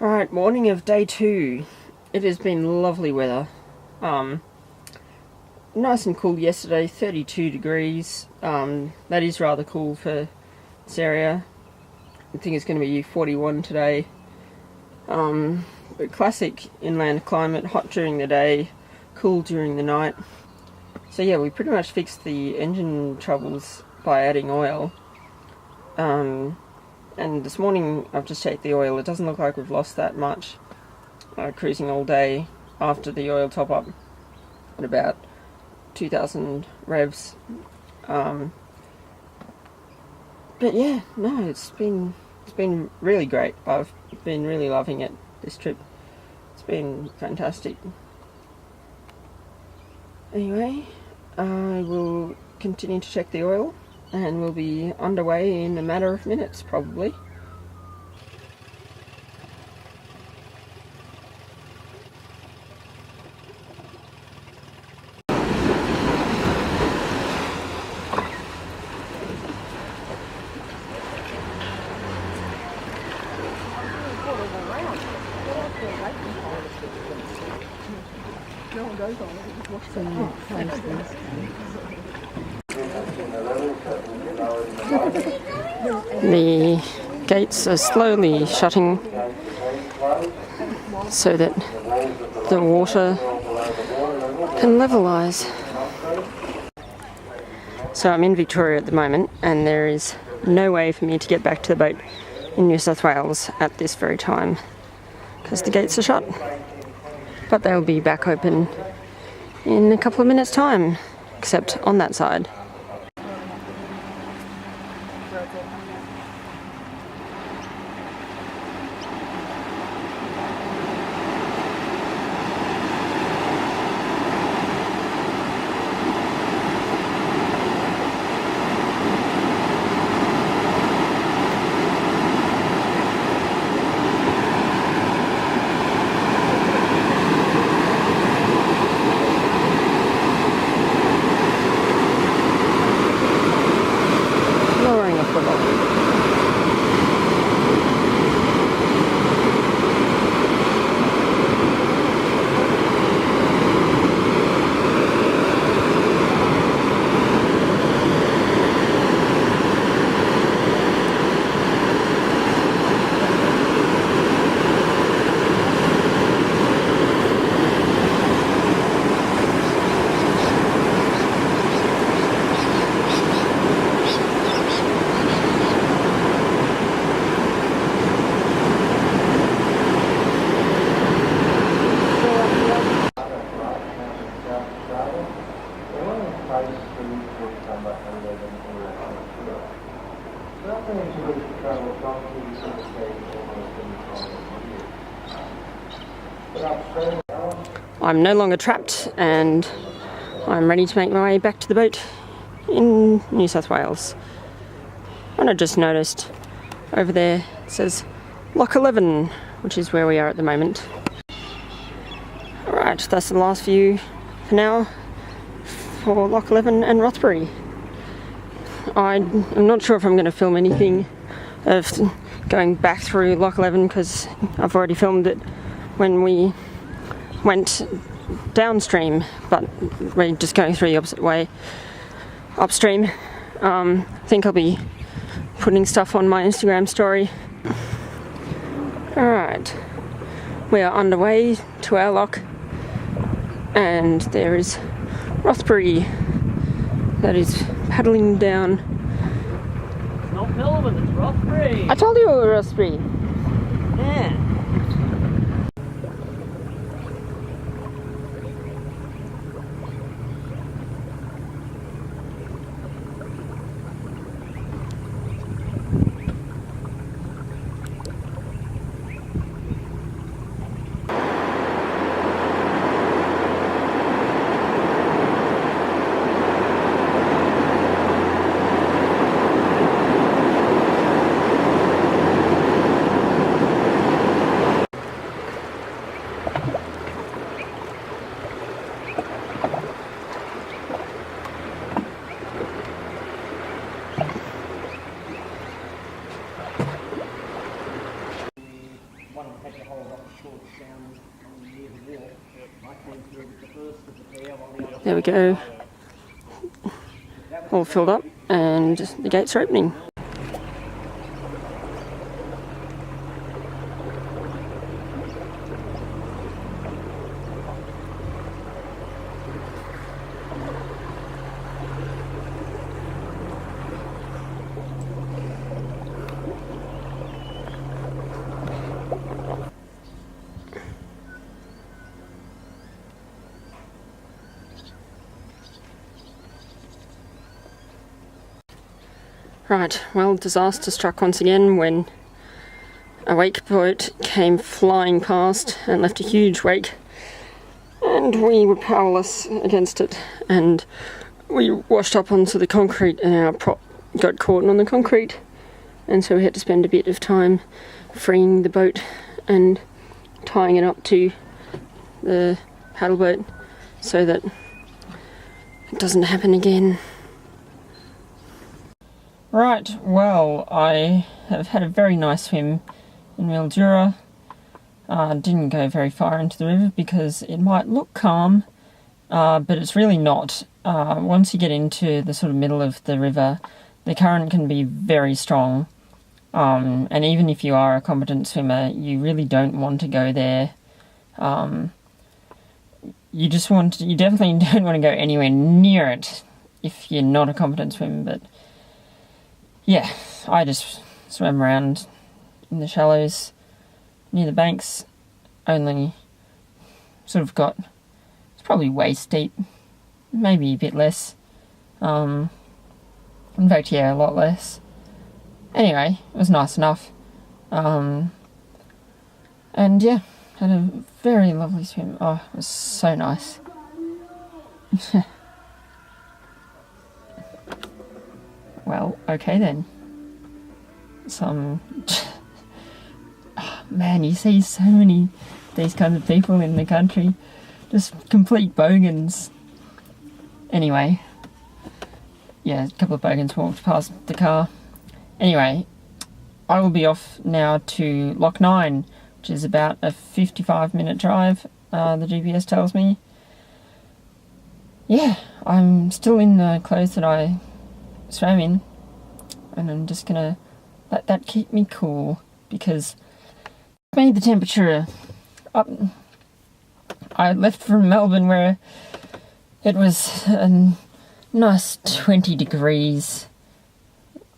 Alright, morning of day 2. It has been lovely weather. Nice and cool yesterday, 32 degrees. That is rather cool for this area. I think it's going to be 41 today. But classic inland climate, hot during the day, cool during the night. So yeah, we pretty much fixed the engine troubles by adding oil. And this morning I've just checked the oil. It doesn't look like we've lost that much. Cruising all day after the oil top up at about 2,000 revs. But yeah, no, it's been really great. I've been really loving it this trip. It's been fantastic. Anyway, I will continue to check the oil and we'll be underway in a matter of minutes probably. The gates are slowly shutting so that the water can levelise. So I'm in Victoria at the moment and there is no way for me to get back to the boat in New South Wales at this very time because the gates are shut. But they'll be back open in a couple of minutes' time, except on that side. I'm no longer trapped and I'm ready to make my way back to the boat in New South Wales. And I just noticed over there it says Lock 11, which is where we are at the moment. Alright, that's the last view for now for Lock 11 and Rothbury. I'm not sure if I'm going to film anything of going back through Lock 11 because I've already filmed it when we went downstream, but we're just going through the opposite way upstream. I think I'll be putting stuff on my Instagram story. Alright, we are underway to our lock and there is Rothbury that is paddling down. It's not Melbourne, it's Rothbury. I told you it was Rothbury. Yeah. one had to hold up the torch down near the wall. I came through with the first of the pair while the other There we go. All filled up and the gates are opening. Right, well, disaster struck once again when a wake boat came flying past and left a huge wake, and we were powerless against it, and we washed up onto the concrete and our prop got caught on the concrete, and so we had to spend a bit of time freeing the boat and tying it up to the paddle boat so that it doesn't happen again. Right, well, I have had a very nice swim in Mildura. Didn't go very far into the river because it might look calm, but it's really not. Once you get into the sort of middle of the river, the current can be very strong. And even if you are a competent swimmer, you really don't want to go there. You definitely don't want to go anywhere near it if you're not a competent swimmer, but yeah, I just swam around in the shallows near the banks, only sort of it's probably waist deep, maybe a bit less. In fact, yeah, a lot less. Anyway, it was nice enough. And yeah, had a very lovely swim. Oh, it was so nice. Well, okay then. Oh, man, you see so many of these kinds of people in the country. Just complete bogans. Anyway. Yeah, a couple of bogans walked past the car. Anyway, I will be off now to Loch 9, which is about a 55-minute drive, the GPS tells me. Yeah, I'm still in the clothes that I swam in, and I'm just gonna let that keep me cool because it made the temperature up. I left from Melbourne where it was a nice 20 degrees.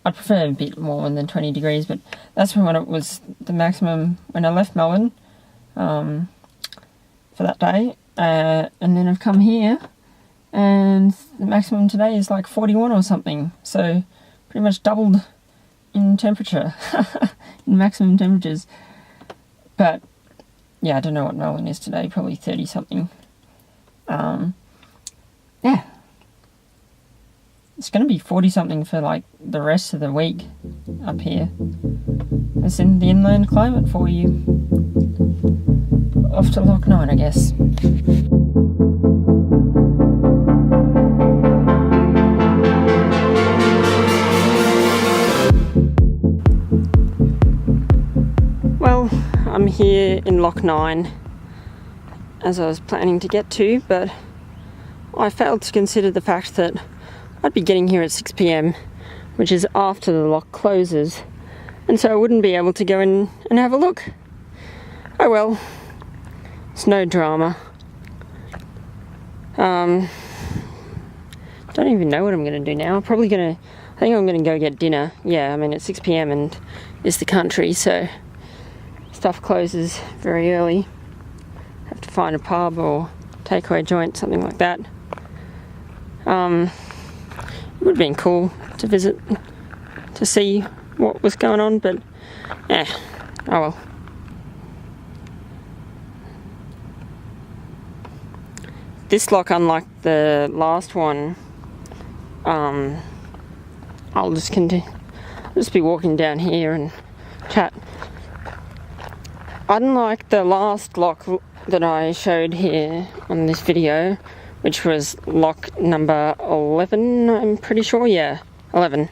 I'd prefer a bit more than 20 degrees, but that's when it was the maximum when I left Melbourne for that day, and then I've come here and the maximum today is like 41 or something, so pretty much doubled in temperature, in maximum temperatures. But yeah, I don't know what Melbourne is today, probably 30 something. Yeah, it's going to be 40 something for like the rest of the week up here. That's in the inland climate for you. Off to Loch 9, I guess. Well, I'm here in Loch 9 as I was planning to get to, but I failed to consider the fact that I'd be getting here at 6 p.m, which is after the loch closes, and so I wouldn't be able to go in and have a look. Oh well, it's no drama. Don't even know what I'm going to do now. I think I'm going to go get dinner. Yeah, I mean it's 6 p.m. and it's the country, so stuff closes very early. Have to find a pub or takeaway joint, something like that. It would have been cool to visit, to see what was going on, but oh well. This loch, unlike the last one, I'll just be walking down here and chat. Unlike the last loch that I showed here on this video, which was loch number 11, I'm pretty sure, yeah, 11.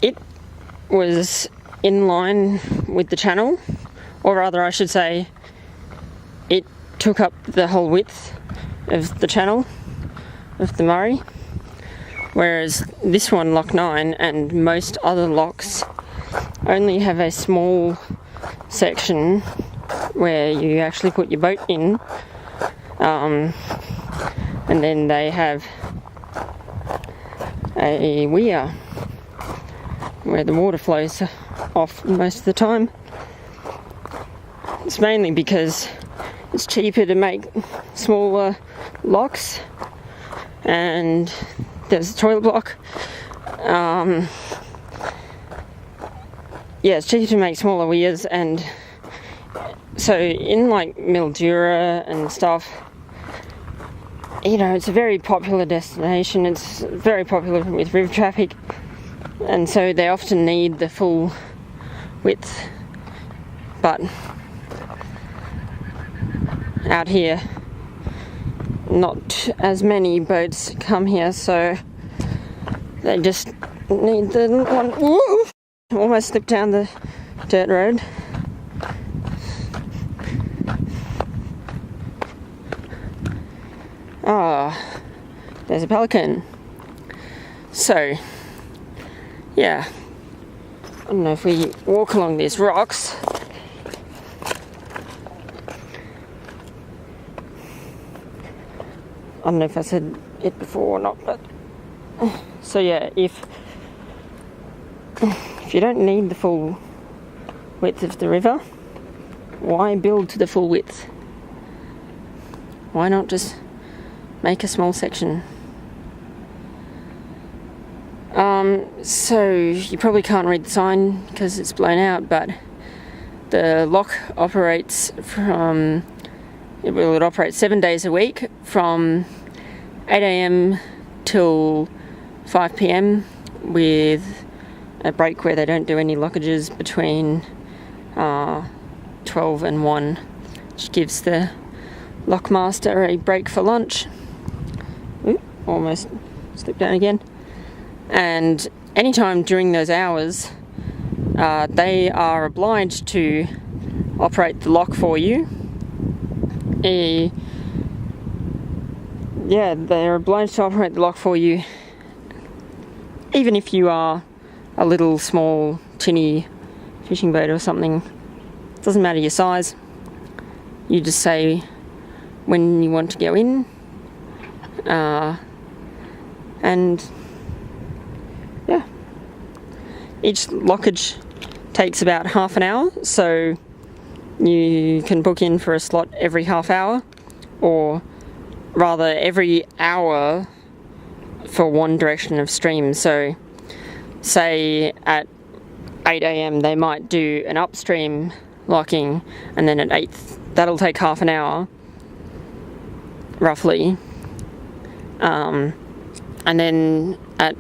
It was in line with the channel, or rather I should say it took up the whole width of the channel of the Murray, whereas this one, Loch 9, and most other locks only have a small section where you actually put your boat in, and then they have a weir where the water flows off most of the time. It's mainly because it's cheaper to make smaller locks, and there's a toilet block. Yeah, it's cheaper to make smaller weirs, and so in like Mildura and stuff, you know, it's a very popular destination. It's very popular with river traffic, and so they often need the full width. But out here, not as many boats come here, so they just need the one. Woo! Almost slipped down the dirt road. Ah, there's a pelican. So, yeah, I don't know if we walk along these rocks. I don't know if I said it before or not, but so yeah, if you don't need the full width of the river, why build to the full width? Why not just make a small section? So you probably can't read the sign because it's blown out, but the lock operates from, it operates 7 days a week from 8 a.m. till 5 p.m. with a break where they don't do any lockages between 12 and 1, which gives the lockmaster a break for lunch. Ooh, almost slipped down again. And anytime during those hours, they are obliged to operate the lock for you. Yeah, they're obliged to operate the lock for you, even if you are a little small tinny fishing boat or something. It doesn't matter your size. You just say when you want to go in, and yeah, each lockage takes about half an hour, so you can book in for a slot every half hour, or rather every hour for one direction of stream. So say at 8 a.m. they might do an upstream locking, and then at 8, that'll take half an hour roughly, and then at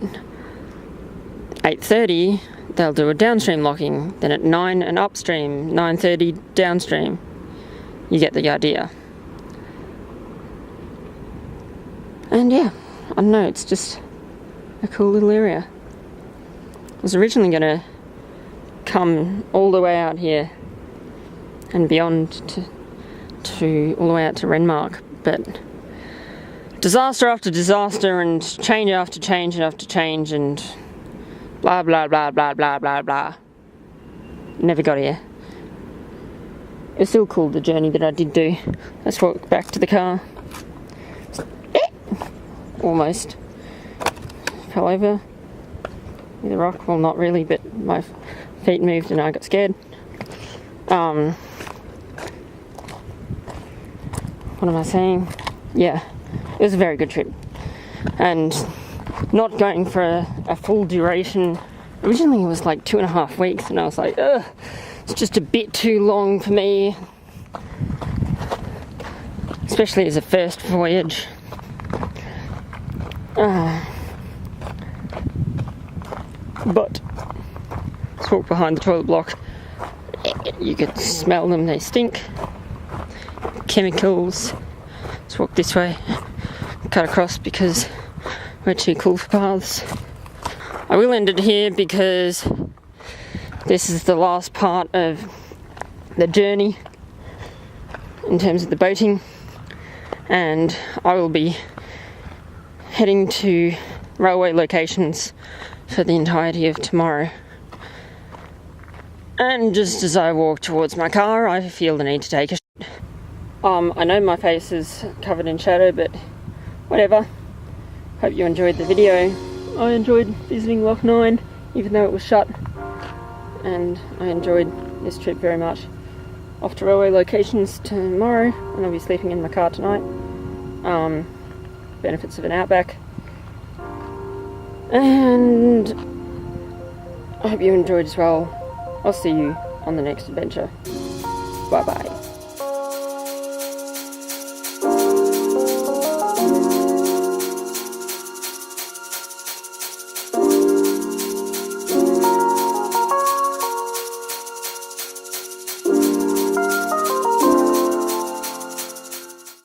8:30 they'll do a downstream locking, then at 9 an upstream, 9:30 downstream. You get the idea. And yeah, I don't know, it's just a cool little area. I was originally going to come all the way out here and beyond to all the way out to Renmark, but disaster after disaster and change after change after change and blah blah blah blah blah blah blah. Never got here. It was still cool, the journey that I did do. Let's walk back to the car. Almost fell over with a rock. Well, not really, but my feet moved and I got scared. What am I saying? Yeah, it was a very good trip, and not going for a full duration. Originally it was like 2.5 weeks, and I was like, ugh, it's just a bit too long for me, especially as a first voyage. But let's walk behind the toilet block. You could smell them, they stink. Chemicals. Let's walk this way. Cut across because we're too cool for paths. I will end it here because this is the last part of the journey in terms of the boating, and I will be heading to railway locations for the entirety of tomorrow. And just as I walk towards my car, I feel the need to take a shit. I know my face is covered in shadow, but whatever. Hope you enjoyed the video. I enjoyed visiting Loch 9, even though it was shut, and I enjoyed this trip very much. Off to railway locations tomorrow, and I'll be sleeping in my car tonight. Benefits of an Outback. And I hope you enjoyed as well. I'll see you on the next adventure. Bye bye.